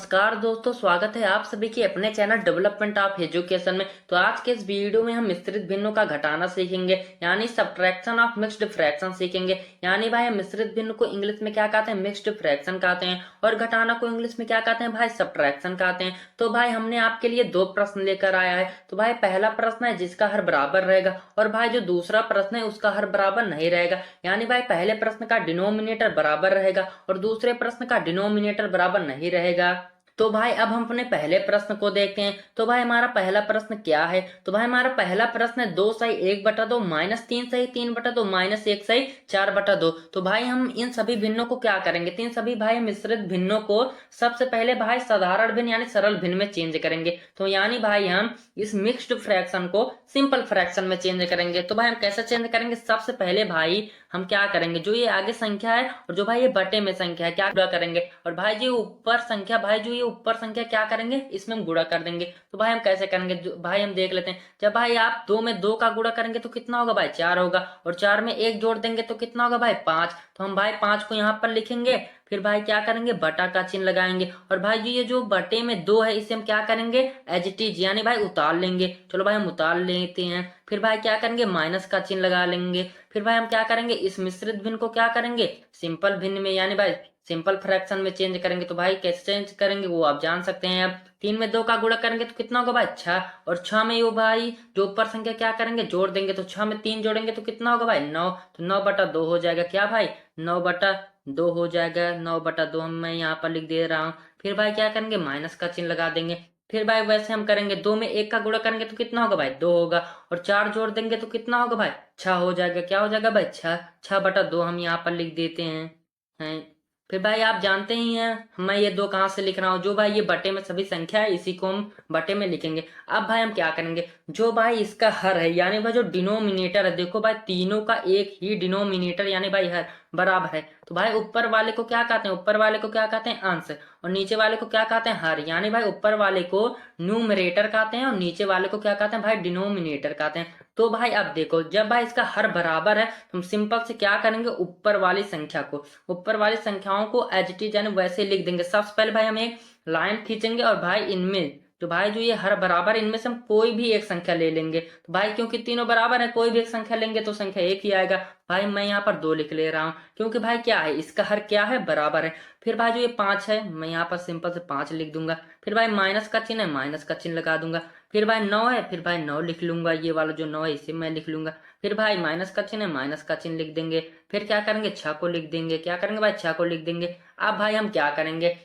नमस्कार दोस्तों, स्वागत है आप सभी के अपने चैनल डेवलपमेंट ऑफ एजुकेशन में। तो आज के इस वीडियो में हम मिश्रित भिन्नों का घटाना सीखेंगे, यानी सब्ट्रैक्शन ऑफ मिक्स्ड फ्रैक्शन सीखेंगे। यानी भाई मिश्रित भिन्न को इंग्लिश में क्या कहते हैं, मिक्स्ड फ्रैक्शन कहते हैं, और घटाना को इंग्लिश में क्या कहते हैं भाई, सब्ट्रैक्शन कहते हैं। तो भाई हमने आपके लिए दो प्रश्न लेकर आया है। तो भाई पहला प्रश्न है जिसका हर बराबर रहेगा, और भाई जो दूसरा प्रश्न है उसका हर बराबर नहीं रहेगा। यानी भाई पहले प्रश्न का डिनोमिनेटर बराबर रहेगा और दूसरे प्रश्न का डिनोमिनेटर बराबर नहीं रहेगा। तो भाई अब हम अपने पहले प्रश्न को देखते हैं। तो भाई हमारा पहला प्रश्न क्या है? तो भाई हमारा पहला प्रश्न है 2 सही 1/2 माइनस 3 सही 3/2 माइनस 1 सही 4/2। तो भाई हम इन सभी भिन्नों को क्या करेंगे, तीन सभी भाई मिश्रित भिन्नों को सबसे पहले भाई साधारण भिन्न यानी सरल भिन्न में चेंज करेंगे। तो यानी भाई हम इस मिक्स्ड फ्रैक्शन को सिंपल फ्रैक्शन में चेंज करेंगे। तो भाई हम कैसे चेंज करेंगे, सबसे पहले भाई हम क्या करेंगे, जो ये आगे संख्या है और जो भाई ये बटे में संख्या है क्या गुणा करेंगे, और भाई जो ऊपर संख्या भाई जो ये ऊपर संख्या क्या करेंगे, इसमें हम गुणा कर देंगे। तो भाई हम कैसे करेंगे, भाई हम देख लेते हैं। जब भाई आप 2 में 2 का गुणा करेंगे तो कितना होगा भाई, 4 होगा, और 4 में 1 जोड़ देंगे तो कितना होगा भाई, 5। तो हम भाई 5 को यहाँ पर लिखेंगे, फिर भाई क्या करेंगे, बटा का चिन्ह लगाएंगे, और भाई जी ये जो बटे में 2 है इसे हम क्या करेंगे, एज इट इज यानी भाई उतार लेंगे। चलो भाई हम उतार लेते हैं। फिर भाई क्या करेंगे, माइनस का चिन्ह लगा लेंगे। फिर भाई हम क्या करेंगे, इस मिश्रित भिन्न को क्या करेंगे, सिंपल भिन्न में यानी भाई सिंपल फ्रैक्शन में चेंज करेंगे। तो भाई कैसे चेंज करेंगे वो आप जान सकते हैं। अब 3 में 2 का गुणा करेंगे तो कितना होगा भाई, 6, और 6 में यो भाई जो ऊपर संख्या क्या करेंगे, जोड़ देंगे। तो 6 में 3 जोड़ेंगे तो कितना होगा भाई, 9। तो 9/2 हो जाएगा, क्या भाई 9/2 हो जाएगा। 9/2 मैं यहाँ पर लिख दे रहा हूँ। फिर भाई क्या करेंगे, माइनस का चिन्ह लगा देंगे। फिर भाई वैसे हम करेंगे, 2 में 1 का गुणा करेंगे तो कितना होगा भाई, 2 होगा, और 4 जोड़ देंगे तो कितना होगा भाई, 6 हो जाएगा। क्या हो जाएगा भाई, 6। 6/2 हम यहाँ पर लिख देते हैं। फिर भाई आप जानते ही हैं मैं ये 2 कहाँ से लिख रहा हूँ, जो भाई ये बटे में सभी संख्या है इसी को हम बटे में लिखेंगे। अब भाई हम क्या करेंगे, जो भाई इसका हर है यानी भाई जो डिनोमिनेटर है, देखो भाई तीनों का एक ही डिनोमिनेटर यानी भाई हर बराबर है। तो भाई ऊपर वाले को क्या कहते हैं, ऊपर वाले को क्या कहते हैं, अंश, और नीचे वाले को क्या कहते हैं, हर। यानी भाई ऊपर वाले को न्यूमरेटर कहते हैं और नीचे वाले को क्या कहते हैं भाई, डिनोमिनेटर कहते हैं। तो भाई अब देखो, जब भाई इसका हर बराबर है तो हम सिंपल से क्या करेंगे, ऊपर वाली संख्या को, ऊपर वाली संख्याओं को एज इट इज यानी वैसे लिख देंगे। सबसे पहले भाई हम एक लाइन खींचेंगे, और भाई इनमें तो भाई जो ये हर बराबर है इनमें से हम कोई भी एक संख्या ले लेंगे। तो भाई क्योंकि तीनों बराबर है, कोई भी एक संख्या लेंगे तो संख्या एक ही आएगा। भाई मैं यहाँ पर 2 लिख ले रहा हूँ, क्योंकि भाई क्या है, इसका हर क्या है, बराबर है। फिर भाई जो ये 5 है मैं यहाँ पर सिंपल से 5 लिख दूंगा। फिर भाई माइनस का चिन्ह है, माइनस का चिन्ह लगा दूंगा। फिर भाई 9 है, फिर भाई 9 लिख लूंगा, ये वाला जो 9 है इसे मैं लिख लूंगा। फिर भाई माइनस का चिन्ह है, माइनस का चिन्ह लिख देंगे। फिर क्या करेंगे, 6 को लिख देंगे। क्या करेंगे भाई, 6 को लिख देंगे। अब भाई हम क्या करेंगे,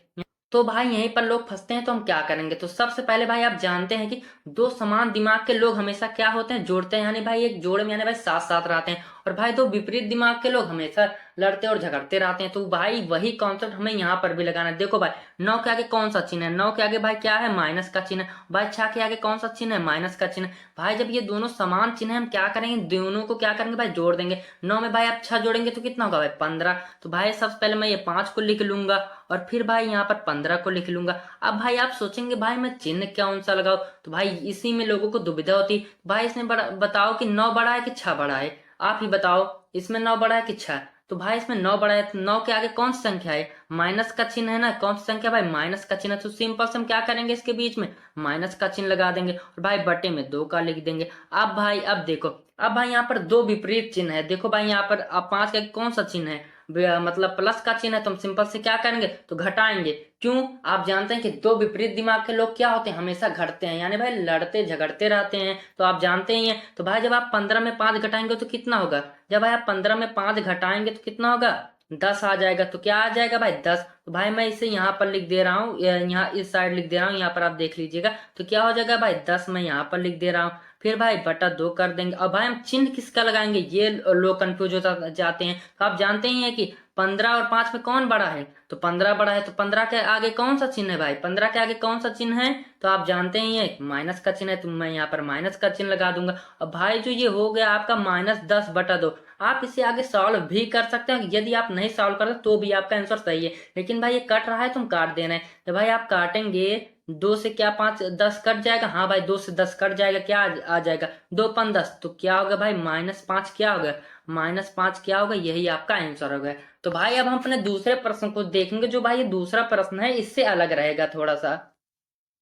तो भाई यहीं पर लोग फंसते हैं। तो हम क्या करेंगे, तो सबसे पहले भाई आप जानते हैं कि दो समान दिमाग के लोग हमेशा क्या होते हैं, जोड़ते हैं, यानी भाई एक जोड़े में यानी भाई साथ साथ रहते हैं। और भाई दो विपरीत दिमाग के लोग हमेशा लड़ते और झगड़ते रहते हैं। तो भाई वही कॉन्सेप्ट हमें यहाँ पर भी लगाना है। देखो भाई 9 के आगे कौन सा चिन्ह है, 9 के आगे भाई क्या है, माइनस का चिन्ह है। भाई 6 के आगे कौन सा चिन्ह है, माइनस का चिन्ह। भाई जब ये दोनों समान चिन्ह है, हम क्या करेंगे, दोनों को क्या करेंगे भाई, जोड़ देंगे। 9 में भाई आप 6 जोड़ेंगे तो कितना होगा भाई, 15। तो भाई सबसे पहले मैं ये 5 को लिख लूंगा, और फिर भाई यहाँ पर 15 को लिख लूंगा। अब भाई आप सोचेंगे भाई मैं चिन्ह कौन सा लगाऊं, तो भाई इसी में लोगों को दुविधा होती। भाई इसमें बताओ कि 9 बड़ा है कि 6 बड़ा है, आप ही बताओ, इसमें 9 बड़ा है कि 6। तो भाई इसमें 9 बड़ा है, 9 के आगे कौन सी संख्या है, माइनस का चिन्ह है ना, कौन सी संख्या भाई, माइनस का चिन्ह। तो सिंपल से हम क्या करेंगे, इसके बीच में माइनस का चिन्ह लगा देंगे, और भाई बटे में 2 का लिख देंगे। अब भाई अब देखो, अब भाई यहाँ पर दो विपरीत चिन्ह है। देखो भाई यहाँ पर अब 5 का कौन सा चिन्ह है, मतलब प्लस का चिन्ह है। तो हम सिंपल से क्या करेंगे, तो घटाएंगे। क्यों, आप जानते हैं कि दो विपरीत दिमाग के लोग क्या होते हैं, हमेशा घटते हैं, यानी भाई लड़ते झगड़ते रहते हैं। तो आप जानते ही हैं। तो भाई जब आप 15 में 5 घटाएंगे तो कितना होगा, जब भाई आप 15 में 5 घटाएंगे तो कितना होगा, 10 आ जाएगा। तो क्या आ जाएगा भाई, 10। तो भाई मैं इसे यहाँ पर लिख दे रहा हूँ, यहाँ इस साइड लिख दे रहा हूँ, यहाँ पर आप देख लीजिएगा। तो क्या हो जाएगा भाई, 10 मैं यहाँ पर लिख दे रहा हूँ। फिर भाई बटा 2 कर देंगे। अब भाई हम चिन्ह किसका लगाएंगे, ये लोग कंफ्यूज हो जाते हैं। तो आप जानते ही हैं कि 15 और 5 में कौन बड़ा है, तो 15 बड़ा है। तो 15 के आगे कौन सा चिन्ह है भाई, 15 के आगे कौन सा चिन्ह है, तो आप जानते ही हैं माइनस का चिन्ह है। तो मैं यहाँ पर माइनस का चिन्ह लगा दूंगा। अब भाई जो ये हो गया आपका -10/2। आप इसे आगे सॉल्व भी कर सकते हैं, यदि आप नहीं सॉल्व करते तो भी आपका आंसर सही है। लेकिन भाई ये कट रहा है, तुम काट देना है। तो भाई आप काटेंगे दो से क्या 5 10 कट जाएगा, हाँ भाई 2 से 10 कट जाएगा, क्या आ जाएगा 2 5 10, तो क्या होगा भाई -5 क्या होगा, -5 क्या होगा, यही आपका आंसर होगा। तो भाई अब हम अपने दूसरे प्रश्न को देखेंगे। जो भाई ये दूसरा प्रश्न है इससे अलग रहेगा थोड़ा सा,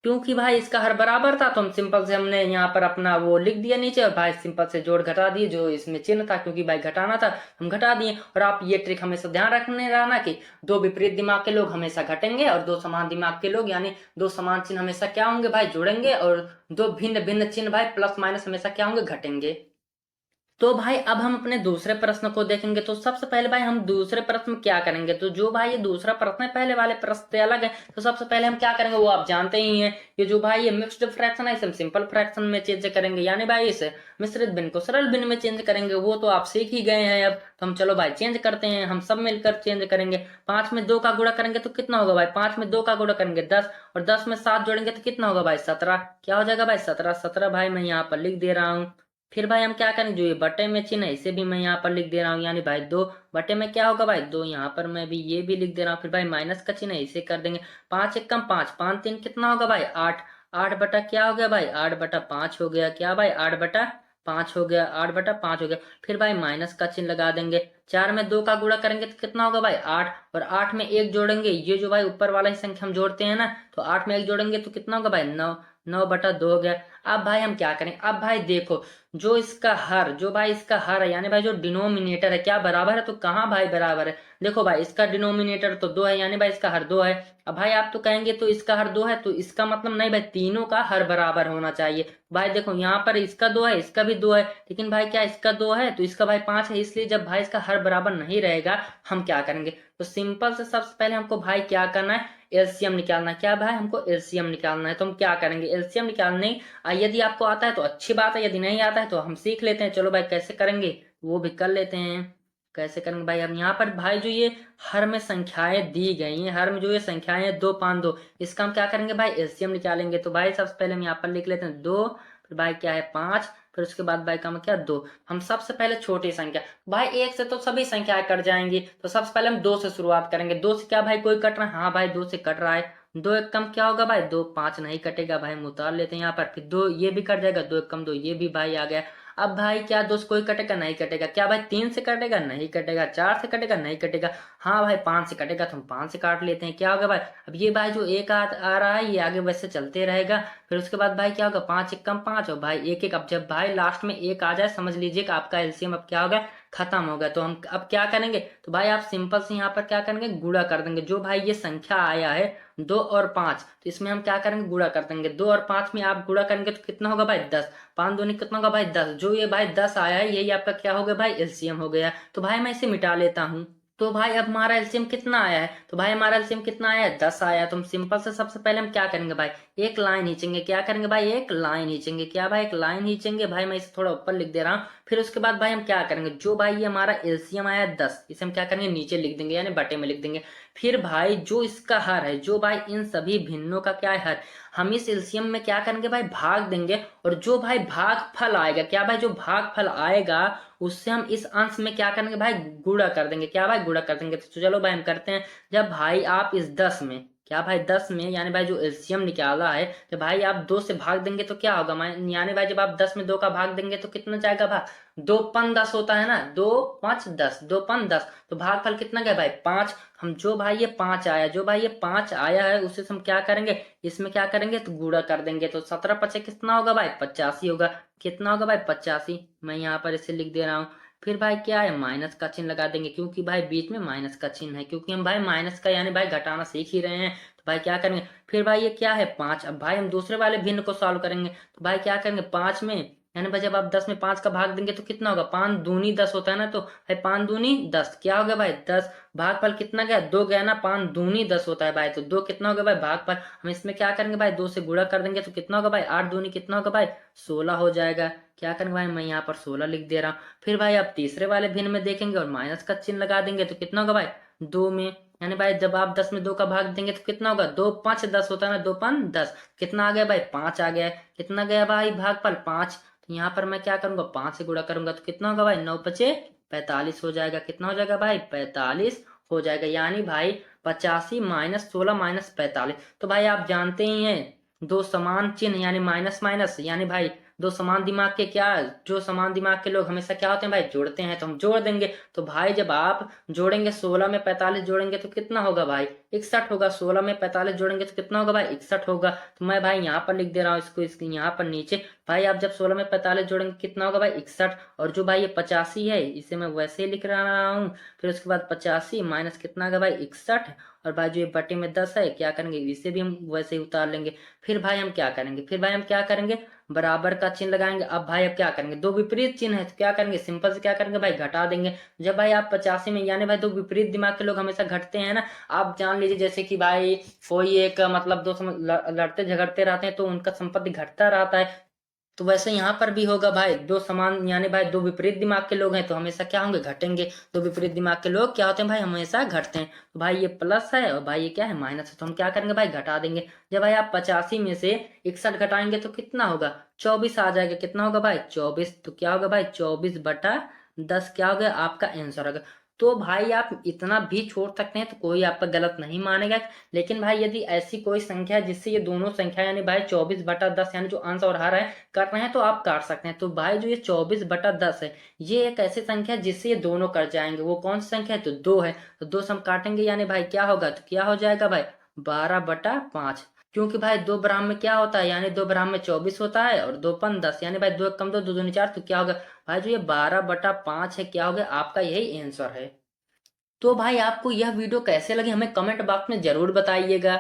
क्योंकि भाई इसका हर बराबर था तो हम सिंपल से हमने यहाँ पर अपना वो लिख दिया नीचे, और भाई सिंपल से जोड़ घटा दिए जो इसमें चिन्ह था, क्योंकि भाई घटाना था हम घटा दिए। और आप ये ट्रिक हमेशा ध्यान रखने रहना कि दो विपरीत दिमाग के लोग हमेशा घटेंगे और दो समान दिमाग के लोग, यानी दो समान चिन्ह हमेशा क्या होंगे भाई, जुड़ेंगे, और दो भिन्न भिन्न चिन्ह भाई प्लस माइनस हमेशा क्या होंगे, घटेंगे। तो भाई अब हम अपने दूसरे प्रश्न को देखेंगे। तो सबसे पहले भाई हम दूसरे प्रश्न में क्या करेंगे, तो जो भाई ये दूसरा प्रश्न है पहले वाले प्रश्न से अलग है। तो सबसे पहले हम क्या करेंगे वो आप जानते ही हैं, ये जो भाई ये मिक्स्ड फ्रैक्शन है इसे हम सिंपल फ्रैक्शन में चेंज करेंगे, यानी भाई इसे मिश्रित भिन्न को सरल भिन्न में चेंज करेंगे। वो तो आप सीख ही गए हैं। अब तो हम चलो भाई चेंज करते हैं, हम सब मिलकर चेंज करेंगे। 5 में 2 का गुणा करेंगे तो कितना होगा भाई, 5 में 2 का गुणा करेंगे 10, और 10 में 7 जोड़ेंगे तो कितना होगा भाई 17। क्या हो जाएगा भाई 17, 17 भाई मैं यहाँ पर लिख दे रहा हूँ। फिर भाई हम क्या करेंगे, जो ये बटे में चिन्ह है इसे भी मैं यहाँ पर लिख दे रहा हूँ, यानी भाई 2 बटे में क्या होगा भाई 2, यहाँ पर मैं भी ये भी लिख दे रहा हूँ। फिर भाई माइनस का चिन्ह है इसे कर देंगे, 5 1 कम 5, 5 3 कितना होगा भाई 8, 8 बटा क्या हो गया भाई 8 बटा 5 हो गया, क्या भाई 8 बटा 5 हो गया, 8 बटा 5 हो गया। फिर भाई माइनस का चिन्ह लगा देंगे, 4 में 2 का गुणा करेंगे तो कितना होगा भाई 8, और 8 में 1 जोड़ेंगे, ये जो भाई ऊपर वाला ही संख्या हम जोड़ते हैं ना, तो 8 में 1 जोड़ेंगे तो कितना होगा भाई 9, 9 बटा 2 हो गया। अब भाई हम क्या करें, अब भाई देखो जो इसका हर, जो भाई इसका हर है, यानी भाई जो डिनोमिनेटर है क्या बराबर है, तो कहाँ भाई बराबर है, देखो भाई इसका डिनोमिनेटर तो 2 है, यानी भाई इसका हर 2 है। अब भाई आप तो कहेंगे तो इसका हर 2 है, तो इसका मतलब नहीं भाई तीनों का हर बराबर होना चाहिए। भाई देखो यहाँ पर इसका 2 है, इसका भी 2 है, लेकिन भाई क्या इसका 2 है तो इसका भाई 5 है, इसलिए जब भाई इसका हर बराबर नहीं रहेगा हम क्या करेंगे, तो सिंपल से सबसे पहले हमको भाई क्या करना है, एलसीएम निकालना है। क्या भाई हमको एलसीएम निकालना है, तो हम क्या करेंगे एलसीएम निकालने, यदि आपको आता है तो अच्छी बात है, यदि नहीं आता है तो हम सीख लेते हैं। चलो भाई कैसे करेंगे वो भी कर लेते हैं। कैसे करेंगे भाई, हम यहाँ पर भाई जो ये हर में संख्याएं दी गई हैं, हर में जो ये संख्याएं हैं 2 5 2, इसका हम क्या करेंगे भाई एलसीएम निकालेंगे। तो भाई सबसे पहले हम यहाँ पर लिख लेते हैं 2, फिर भाई क्या है 5, फिर उसके बाद भाई का क्या 2। हम सबसे पहले छोटी संख्या, भाई 1 से तो सभी संख्याएं कट जाएंगी, तो सबसे पहले हम 2 से शुरुआत करेंगे। 2 से क्या भाई कोई कट रहा है, हाँ भाई 2 से कट रहा है। 2 1 कम क्या होगा भाई 2, 5 नहीं कटेगा भाई, हम उतार लेते हैं यहाँ पर। फिर 2 ये भी कट जाएगा, 2 1 कम 2 ये भी भाई आ गया। अब भाई क्या 2 से कोई कटेगा, नहीं कटेगा। क्या भाई 3 से कटेगा, नहीं कटेगा। 4 से कटेगा, नहीं कटेगा। हाँ भाई 5 से कटेगा, तो हम 5 से काट लेते हैं। क्या होगा भाई, अब ये भाई जो एक आ रहा है ये आगे वैसे चलते रहेगा। फिर उसके बाद भाई क्या होगा 5 1 कम 5, और भाई 1 1, अब जब भाई लास्ट में 1 आ जाए समझ लीजिए कि आपका एलसीएम अब क्या होगा, खत्म हो गया। तो हम अब क्या करेंगे, तो भाई आप सिंपल से यहाँ पर क्या करेंगे गुणा कर देंगे। जो भाई ये संख्या आया है 2 और 5, तो इसमें हम क्या करेंगे गुणा कर देंगे। 2 और 5 में आप गुणा करेंगे तो कितना होगा भाई 10, 5 दूनी कितना होगा भाई 10। जो ये भाई 10 आया है यही आपका क्या हो गया भाई एलसीएम हो गया। तो भाई मैं इसे मिटा लेता हूँ। तो भाई अब हमारा एलसीएम कितना आया है, तो भाई हमारा एलसीएम कितना आया है 10 आया है। तो हम सिंपल से सबसे पहले हम क्या करेंगे भाई एक लाइन खींचेंगे। क्या करेंगे भाई एक लाइन खींचेंगे। क्या भाई एक लाइन खींचेंगे, भाई मैं इसे थोड़ा ऊपर लिख दे रहा हूँ। फिर उसके बाद भाई हम क्या करेंगे, जो भाई ये हमारा एलसीएम आया 10 इसे हम क्या करेंगे नीचे लिख देंगे, यानी बटे में लिख देंगे। फिर भाई जो इसका हर है, जो भाई इन सभी भिन्नों का क्या है हर, हम इस एलसीएम में क्या करेंगे भाई भाग देंगे। और जो भाई भागफल आएगा, क्या भाई जो भागफल आएगा उससे हम इस अंश में क्या करेंगे भाई गुणा कर देंगे। क्या भाई गुणा कर देंगे। तो चलो भाई हम करते हैं। जब भाई आप इस 10 में, क्या भाई 10 में यानी भाई जो एलसीएम निकाला है, तो भाई आप 2 से भाग देंगे तो क्या होगा, यानी भाई जब आप 10 में 2 का भाग देंगे तो कितना जाएगा भाई 2 5 10 होता है ना, 2 5 10, 2 5 10, तो भागफल कितना गया भाई 5। हम जो भाई ये 5 आया, जो भाई ये 5 आया है उसे हम क्या करेंगे इसमें क्या करेंगे तो गुणा कर देंगे। तो 17 पचे कितना होगा भाई 85 होगा। कितना होगा भाई 85, मैं यहाँ पर इसे लिख दे रहा हूँ। फिर भाई क्या है माइनस का चिन्ह लगा देंगे, क्योंकि भाई बीच में माइनस का चिन्ह है, क्योंकि हम भाई माइनस का यानी भाई घटाना सीख ही रहे हैं। तो भाई क्या करेंगे, फिर भाई ये क्या है 5। अब भाई हम दूसरे वाले भिन्न को सॉल्व करेंगे। तो भाई क्या करेंगे 5 में, यानी भाई जब आप 10 में 5 का भाग देंगे तो कितना होगा, 5 दूनी 10 होता है ना, तो भाई 5 दूनी 10 क्या हो गया भाई 10। भागफल कितना गया 2 गया ना, 5 दूनी 10 होता है भाई, तो 2 कितना होगा भाई भागफल। हम इसमें क्या करेंगे भाई 2 से गुणा कर देंगे तो कितना होगा भाई 8 दूनी कितना होगा भाई 16 हो जाएगा। क्या करेंगे भाई मैं यहाँ पर 16 लिख दे रहा हूँ। फिर भाई आप तीसरे वाले भिन्न में देखेंगे और माइनस का चिन्ह लगा देंगे तो कितना होगा भाई 2 में, यानी भाई जब आप 10 में 2 का भाग देंगे तो कितना होगा 2 5 10 होता है ना, 2 5 10, कितना आ गया भाई 5 आ गया। कितना गया भाई भागफल 5। तो यहाँ पर मैं क्या करूंगा 5 से गुणा करूंगा तो कितना होगा भाई 9 पचे 45 हो जाएगा। कितना हो जाएगा भाई 45 हो जाएगा, यानी भाई 85 -16 -45। तो भाई आप जानते ही हैं दो समान चिन्ह यानी माइनस माइनस, यानी भाई दो समान दिमाग के क्या, जो समान दिमाग के लोग हमेशा क्या होते हैं भाई, जोड़ते हैं, तो हम जोड़ देंगे। तो भाई जब आप जोड़ेंगे 16 में 45 जोड़ेंगे तो कितना होगा भाई, 61 होगा। 16 में 45 जोड़ेंगे तो कितना होगा भाई, 61 होगा। तो मैं भाई यहाँ पर लिख दे रहा हूँ इसको, इसके यहाँ पर नीचे। भाई आप जब 16 में 45 जोड़ेंगे कितना होगा भाई, 61। और जो भाई ये 85 है इसे मैं वैसे ही लिख रहा हूँ। फिर उसके बाद 85 माइनस कितना होगा भाई, 61। और भाई जो ये बटे में 10 है, क्या करेंगे, इसे भी हम वैसे ही उतार लेंगे। फिर भाई हम क्या करेंगे, फिर भाई हम क्या करेंगे, बराबर का चिन्ह लगाएंगे। अब भाई अब क्या करेंगे, दो विपरीत चिन्ह है तो क्या करेंगे, सिंपल से क्या करेंगे भाई, घटा देंगे। जब भाई आप 85 में, यानी भाई दो विपरीत दिमाग के लोग हमेशा घटते हैं ना। आप जान लीजिए जैसे कि भाई कोई एक मतलब दो लड़ते झगड़ते रहते हैं तो उनका संपत्ति घटता रहता है। तो वैसे यहाँ पर भी होगा भाई, दो समान यानी भाई दो विपरीत दिमाग के लोग हैं तो हमेशा क्या होंगे, घटेंगे। दो विपरीत दिमाग के लोग क्या होते हैं भाई, हमेशा घटते हैं। तो भाई ये प्लस है और भाई ये क्या है, माइनस है। तो हम क्या करेंगे भाई, घटा देंगे। जब भाई आप 85 में से 61 घटाएंगे तो कितना होगा, 24 आ जाएगा। कितना होगा भाई, 24। तो क्या होगा भाई, 24/10 क्या हो गया, आपका आंसर होगा। तो भाई आप इतना भी छोड़ सकते हैं तो कोई आपका गलत नहीं मानेगा। लेकिन भाई यदि ऐसी कोई संख्या है जिससे ये दोनों संख्या यानी भाई 24/10 यानी जो आंसर और आ रहा है कर रहे हैं तो आप काट सकते हैं। तो भाई जो ये 24/10 है ये एक ऐसी संख्या है जिससे ये दोनों कट जाएंगे। वो कौन सी संख्या है, तो 2 है। तो 2 से हम काटेंगे यानी भाई क्या होगा, तो क्या हो जाएगा भाई, 12/5। क्योंकि भाई दो ब्राह्म में क्या होता है, यानी दो ब्राह्म में 24 होता है और 2 × 10 यानी भाई 2 एक कम 2 2 दूनी 4। तो क्या होगा भाई, जो ये 12/5 है क्या होगा, आपका यही आंसर है। तो भाई आपको यह वीडियो कैसे लगी हमें कमेंट बॉक्स में जरूर बताइएगा।